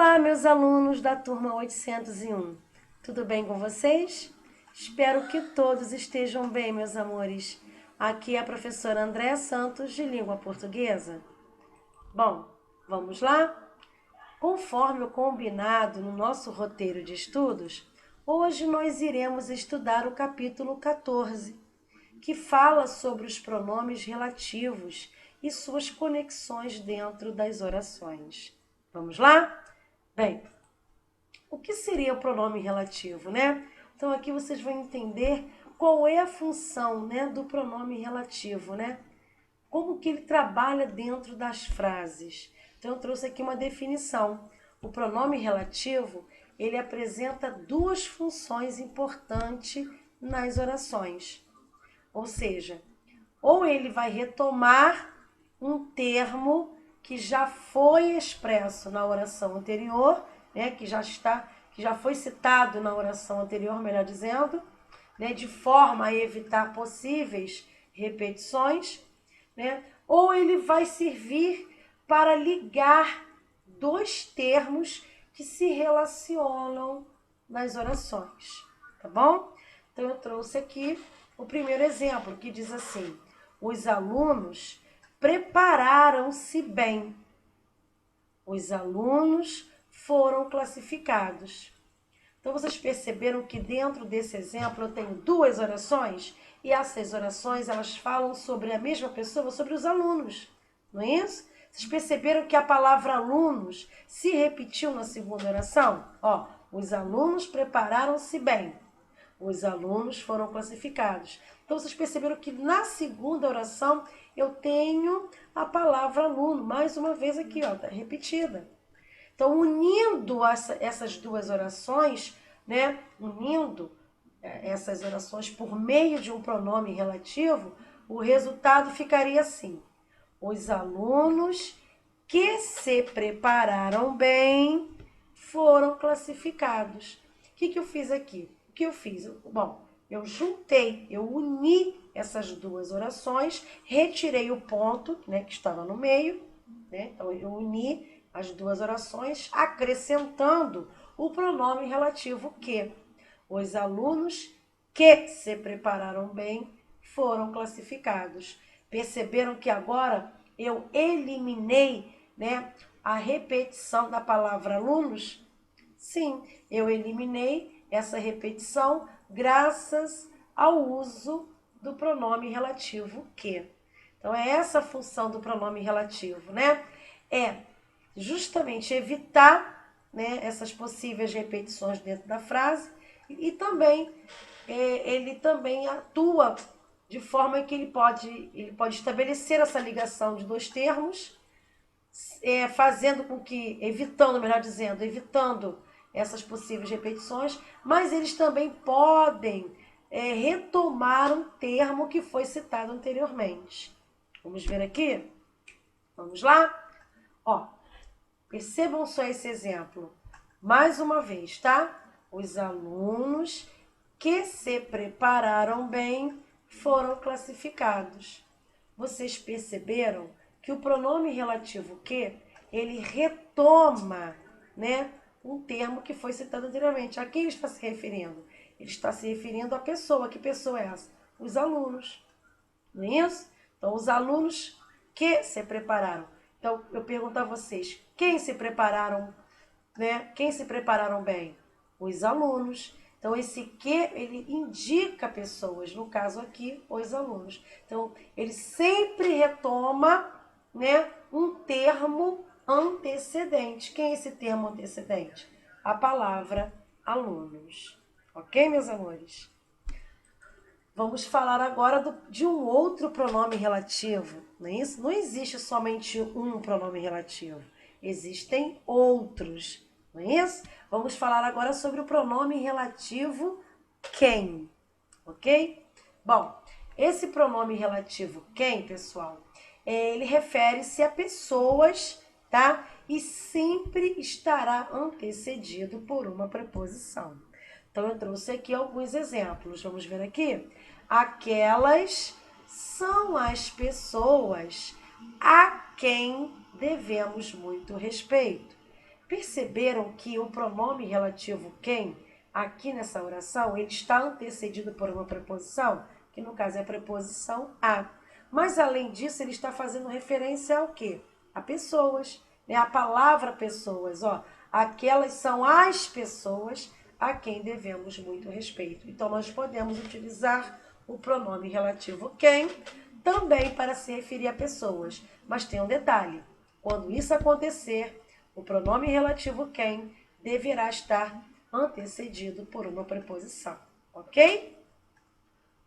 Olá, meus alunos da turma 801. Tudo bem com vocês? Espero que todos estejam bem, meus amores. Aqui é a professora Andréa Santos, de Língua Portuguesa. Bom, vamos lá? Conforme o combinado no nosso roteiro de estudos, hoje nós iremos estudar o capítulo 14, que fala sobre os pronomes relativos e suas conexões dentro das orações. Vamos lá? Bem, o que seria o pronome relativo, né? Então aqui vocês vão entender qual é a função, né, do pronome relativo, né? Como que ele trabalha dentro das frases. Então eu trouxe aqui uma definição. O pronome relativo, ele apresenta duas funções importantes nas orações. Ou seja, ou ele vai retomar um termo que já foi expresso na oração anterior, né, que já foi citado na oração anterior, melhor dizendo, né, de forma a evitar possíveis repetições, né, ou ele vai servir para ligar dois termos que se relacionam nas orações, tá bom? Então eu trouxe aqui o primeiro exemplo, que diz assim: os alunos prepararam-se bem. Os alunos foram classificados. Então, vocês perceberam que dentro desse exemplo eu tenho duas orações? E essas orações, elas falam sobre a mesma pessoa, sobre os alunos. Não é isso? Vocês perceberam que a palavra alunos se repetiu na segunda oração? Ó, os alunos prepararam-se bem. Os alunos foram classificados. Então, vocês perceberam que na segunda oração eu tenho a palavra aluno, mais uma vez aqui, ó, tá repetida. Então, unindo essas duas orações, né, unindo essas orações por meio de um pronome relativo, o resultado ficaria assim: os alunos que se prepararam bem foram classificados. O que eu fiz aqui? O que eu fiz? Bom, eu juntei, eu uni essas duas orações, retirei o ponto, né, que estava no meio, né? Então eu uni as duas orações, acrescentando o pronome relativo que. Os alunos que se prepararam bem foram classificados. Perceberam que agora eu eliminei, né, a repetição da palavra alunos? Sim, eu eliminei essa repetição graças ao uso do pronome relativo que. Então, é essa a função do pronome relativo, né? É justamente evitar, né, essas possíveis repetições dentro da frase e também ele também atua de forma que ele pode estabelecer essa ligação de dois termos, fazendo com que, evitando, melhor dizendo, evitando essas possíveis repetições, mas eles também podem retomar um termo que foi citado anteriormente. Vamos ver aqui? Vamos lá? Ó, percebam só esse exemplo. Mais uma vez, tá? Os alunos que se prepararam bem foram classificados. Vocês perceberam que o pronome relativo que, ele retoma, né, um termo que foi citado anteriormente. A quem ele está se referindo? Ele está se referindo à pessoa. Que pessoa é essa? Os alunos. Não é isso? Então, os alunos que se prepararam. Então, eu pergunto a vocês, quem se prepararam, né? Quem se prepararam bem? Os alunos. Então, esse que, ele indica pessoas, no caso aqui, os alunos. Então, ele sempre retoma, né, um termo antecedente. Quem é esse termo antecedente? A palavra alunos. Ok, meus amores? Vamos falar agora de um outro pronome relativo, não é isso? Não existe somente um pronome relativo, existem outros, não é isso? Vamos falar agora sobre o pronome relativo quem, ok? Bom, esse pronome relativo quem, pessoal, ele refere-se a pessoas, tá? E sempre estará antecedido por uma preposição. Então, eu trouxe aqui alguns exemplos. Vamos ver aqui? Aquelas são as pessoas a quem devemos muito respeito. Perceberam que o pronome relativo quem, aqui nessa oração, ele está antecedido por uma preposição, que no caso é a preposição a. Mas, além disso, ele está fazendo referência ao quê? A pessoas, né? A palavra pessoas, ó. Aquelas são as pessoas a quem devemos muito respeito. Então, nós podemos utilizar o pronome relativo quem também para se referir a pessoas. Mas tem um detalhe. Quando isso acontecer, o pronome relativo quem deverá estar antecedido por uma preposição. Ok?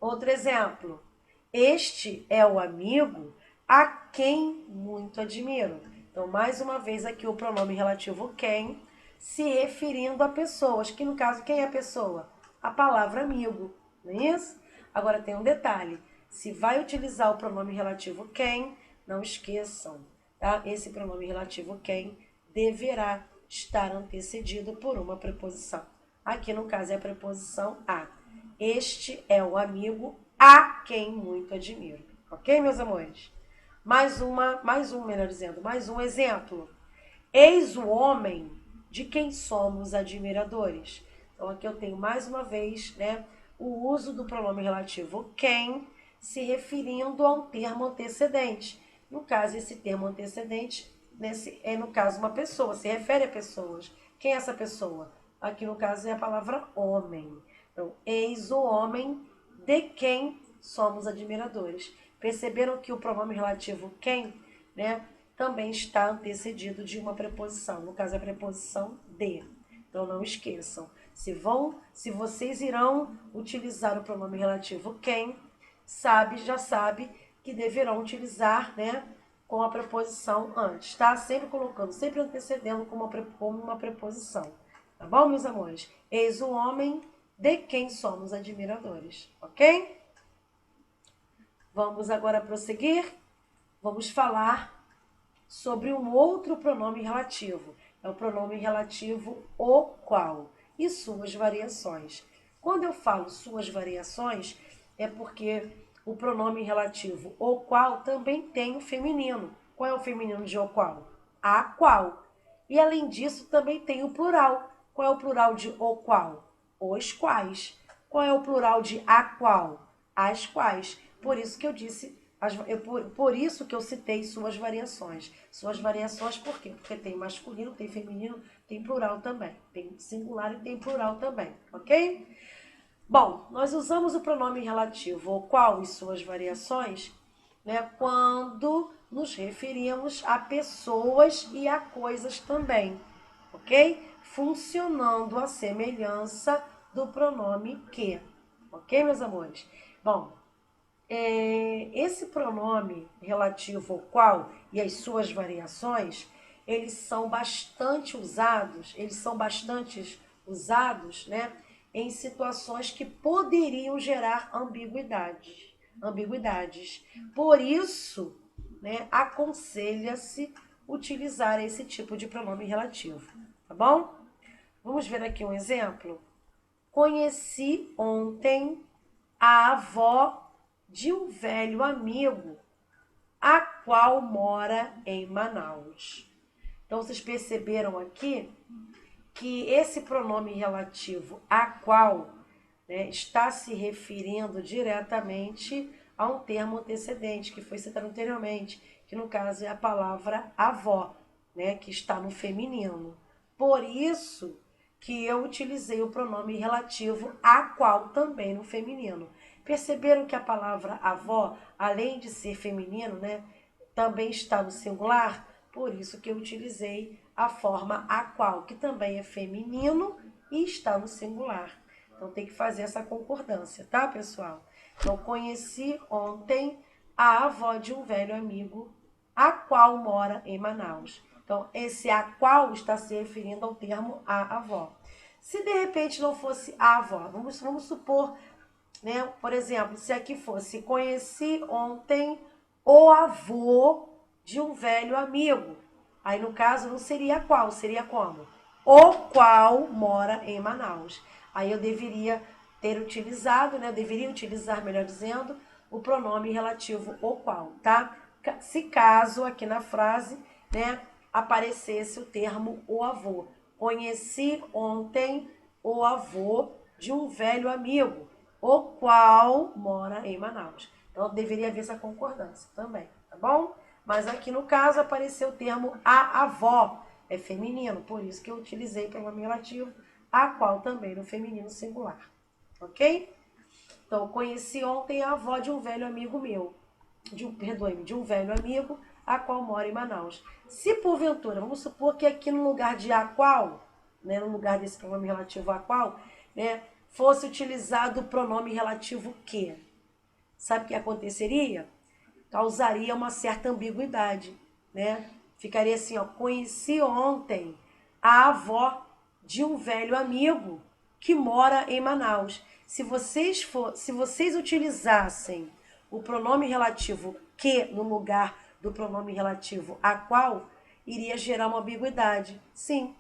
Outro exemplo. Este é o amigo a quem muito admiro. Então, mais uma vez aqui o pronome relativo quem, se referindo a pessoas, que no caso, quem é a pessoa? A palavra amigo, não é isso? Agora tem um detalhe, se vai utilizar o pronome relativo quem, não esqueçam, tá? Esse pronome relativo quem deverá estar antecedido por uma preposição. Aqui no caso é a preposição a. Este é o amigo a quem muito admiro. Ok, meus amores? Mais um exemplo. Eis o homem de quem somos admiradores. Então, aqui eu tenho mais uma vez, né, o uso do pronome relativo quem, se referindo a um termo antecedente. No caso, esse termo antecedente é, no caso, uma pessoa, se refere a pessoas. Quem é essa pessoa? Aqui, no caso, é a palavra homem. Então, eis o homem de quem somos admiradores. Perceberam que o pronome relativo quem, né, também está antecedido de uma preposição. No caso, é a preposição de. Então, não esqueçam. Se vocês irão utilizar o pronome relativo quem, já sabe que deverão utilizar, né, com a preposição antes, tá? Sempre colocando, sempre antecedendo como uma preposição. Tá bom, meus amores? Eis o homem de quem somos admiradores, ok? Vamos agora prosseguir. Vamos falar sobre um outro pronome relativo. É o pronome relativo o qual e suas variações. Quando eu falo suas variações, é porque o pronome relativo o qual também tem o feminino. Qual é o feminino de o qual? A qual. E além disso, também tem o plural. Qual é o plural de o qual? Os quais. Qual é o plural de a qual? As quais. Por isso que eu disse, por isso que eu citei suas variações. Suas variações por quê? Porque tem masculino, tem feminino, tem plural também. Tem singular e tem plural também, ok? Bom, nós usamos o pronome relativo o qual e suas variações, né, quando nos referimos a pessoas e a coisas também, ok? Funcionando a semelhança do pronome que, ok, meus amores? Bom, esse pronome relativo ao qual e as suas variações, eles são bastante usados, né, em situações que poderiam gerar ambiguidades. Por isso, né, aconselha-se utilizar esse tipo de pronome relativo, tá bom? Vamos ver aqui um exemplo. Conheci ontem a avó de um velho amigo, a qual mora em Manaus. Então, vocês perceberam aqui que esse pronome relativo a qual, né, está se referindo diretamente a um termo antecedente, que foi citado anteriormente, que no caso é a palavra avó, né, que está no feminino. Por isso que eu utilizei o pronome relativo a qual também no feminino. Perceberam que a palavra avó, além de ser feminino, né, também está no singular? Por isso que eu utilizei a forma a qual, que também é feminino e está no singular. Então tem que fazer essa concordância, tá, pessoal? Então, conheci ontem a avó de um velho amigo, a qual mora em Manaus. Então, esse a qual está se referindo ao termo a avó. Se de repente não fosse a avó, vamos supor, né? Por exemplo, se aqui fosse conheci ontem o avô de um velho amigo. Aí, no caso, não seria qual, seria como? O qual mora em Manaus. Aí eu deveria ter utilizado, né? Eu deveria utilizar, melhor dizendo, o pronome relativo o qual, tá? Se caso aqui na frase, né, aparecesse o termo o avô. Conheci ontem o avô de um velho amigo, o qual mora em Manaus. Então, deveria haver essa concordância também, tá bom? Mas aqui no caso apareceu o termo a avó, é feminino, por isso que eu utilizei o pronome relativo, a qual também no feminino singular, ok? Então, conheci ontem a avó de um velho amigo meu, de um velho amigo, a qual mora em Manaus. Se porventura, vamos supor que aqui no lugar de a qual, né, no lugar desse pronome relativo a qual, né, fosse utilizado o pronome relativo que, sabe o que aconteceria? Causaria uma certa ambiguidade, né? Ficaria assim, ó, conheci ontem a avó de um velho amigo que mora em Manaus. Se vocês utilizassem o pronome relativo que no lugar do pronome relativo a qual, iria gerar uma ambiguidade. Sim,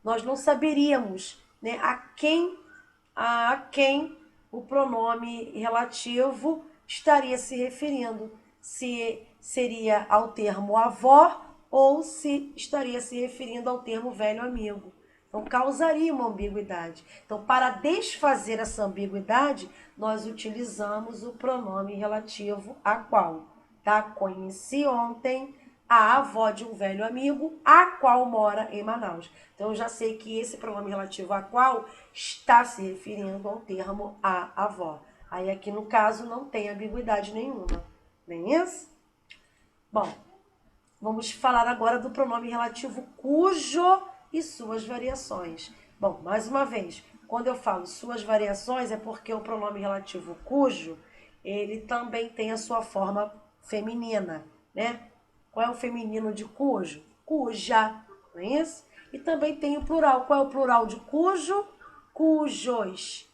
nós não saberíamos, né, a quem o pronome relativo estaria se referindo. Se seria ao termo avó ou se estaria se referindo ao termo velho amigo. Então, causaria uma ambiguidade. Então, para desfazer essa ambiguidade, nós utilizamos o pronome relativo a qual. Tá? Conheci ontem a avó de um velho amigo, a qual mora em Manaus. Então, eu já sei que esse pronome relativo a qual está se referindo ao termo a avó. Aí, aqui no caso, não tem ambiguidade nenhuma. Nem isso? Bom, vamos falar agora do pronome relativo cujo e suas variações. Bom, mais uma vez, quando eu falo suas variações, é porque o pronome relativo cujo, ele também tem a sua forma feminina, né? Qual é o feminino de cujo? Cuja, não é isso? E também tem o plural. Qual é o plural de cujo? Cujos.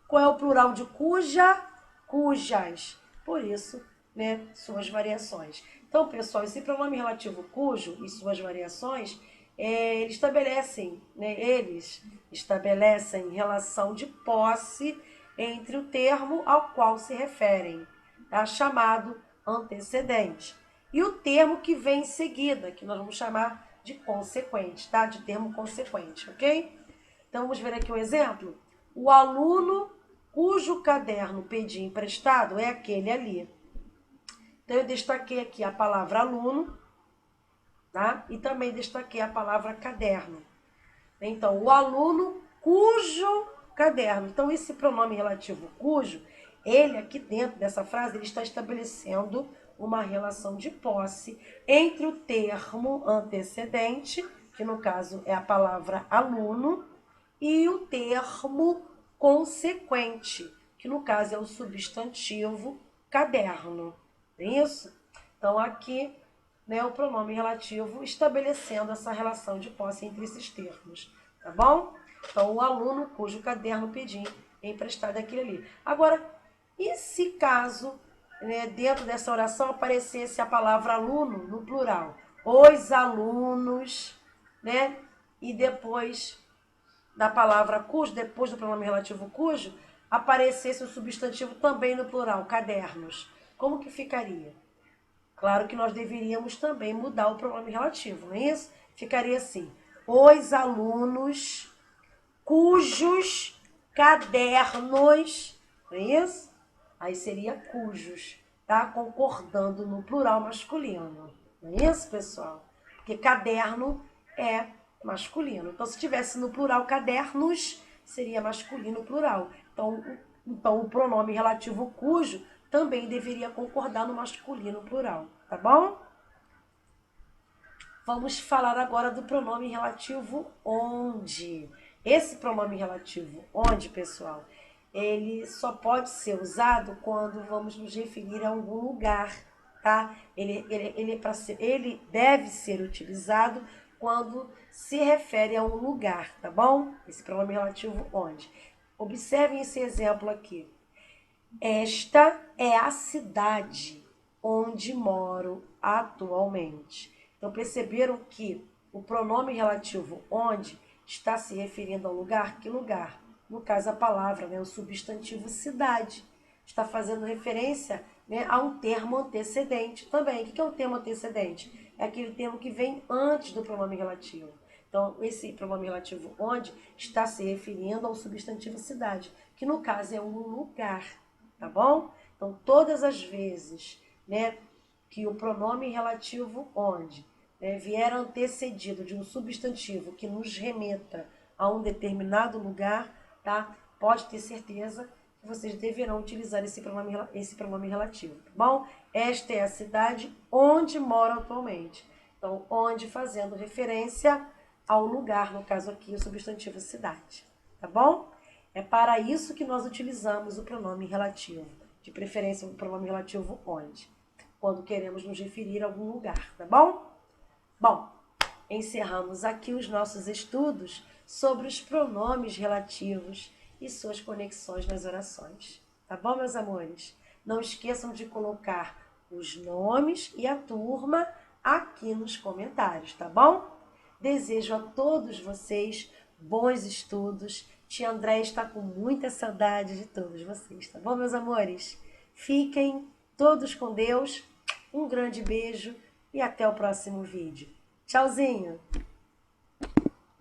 Qual é o plural de cuja? Cujas. Por isso, né, suas variações. Então, pessoal, esse pronome relativo cujo e suas variações, eles estabelecem relação de posse entre o termo ao qual se referem, tá? Chamado antecedente, e o termo que vem em seguida, que nós vamos chamar de consequente, tá? De termo consequente, ok? Então, vamos ver aqui um exemplo. O aluno cujo caderno pedi emprestado é aquele ali. Então, eu destaquei aqui a palavra aluno, tá? E também destaquei a palavra caderno. Então, o aluno cujo caderno. Então, esse pronome relativo cujo, ele aqui dentro dessa frase, ele está estabelecendo uma relação de posse entre o termo antecedente, que no caso é a palavra aluno, e o termo consequente, que no caso é o substantivo caderno. É isso? Então, aqui, né, o pronome relativo estabelecendo essa relação de posse entre esses termos, tá bom? Então, o aluno cujo caderno pedi emprestado é aquele ali. Agora, e se caso, né, dentro dessa oração aparecesse a palavra aluno no plural? Os alunos, né? E depois da palavra cujo, depois do pronome relativo cujo, aparecesse o substantivo também no plural, cadernos. Como que ficaria? Claro que nós deveríamos também mudar o pronome relativo, não é isso? Ficaria assim: os alunos cujos cadernos, não é isso? Aí seria cujos, tá? Concordando no plural masculino. Não é isso, pessoal? Porque caderno é masculino. Então, se tivesse no plural cadernos, seria masculino plural. Então, o pronome relativo cujo também deveria concordar no masculino plural, tá bom? Vamos falar agora do pronome relativo onde. Esse pronome relativo onde, pessoal, ele só pode ser usado quando vamos nos referir a algum lugar, tá? Ele deve ser utilizado quando se refere a um lugar, tá bom? Esse pronome relativo onde. Observem esse exemplo aqui. Esta é a cidade onde moro atualmente. Então, perceberam que o pronome relativo onde está se referindo ao lugar? Que lugar? No caso, a palavra, né, o substantivo cidade. Está fazendo referência, né, a um termo antecedente também. O que é um termo antecedente? é aquele termo que vem antes do pronome relativo. Então, esse pronome relativo onde está se referindo ao substantivo cidade, que no caso é um lugar, tá bom? Então, todas as vezes, né, que o pronome relativo onde, né, vier antecedido de um substantivo que nos remeta a um determinado lugar, tá? Pode ter certeza que vocês deverão utilizar esse pronome relativo, tá bom? Esta é a cidade onde moro atualmente. Então, onde fazendo referência ao lugar, no caso aqui, o substantivo cidade, tá bom? É para isso que nós utilizamos o pronome relativo, de preferência o pronome relativo onde, quando queremos nos referir a algum lugar, tá bom? Bom, encerramos aqui os nossos estudos sobre os pronomes relativos e suas conexões nas orações, tá bom, meus amores? Não esqueçam de colocar os nomes e a turma aqui nos comentários, tá bom? Desejo a todos vocês bons estudos. Tia André está com muita saudade de todos vocês, tá bom, meus amores? Fiquem todos com Deus. Um grande beijo e até o próximo vídeo. Tchauzinho!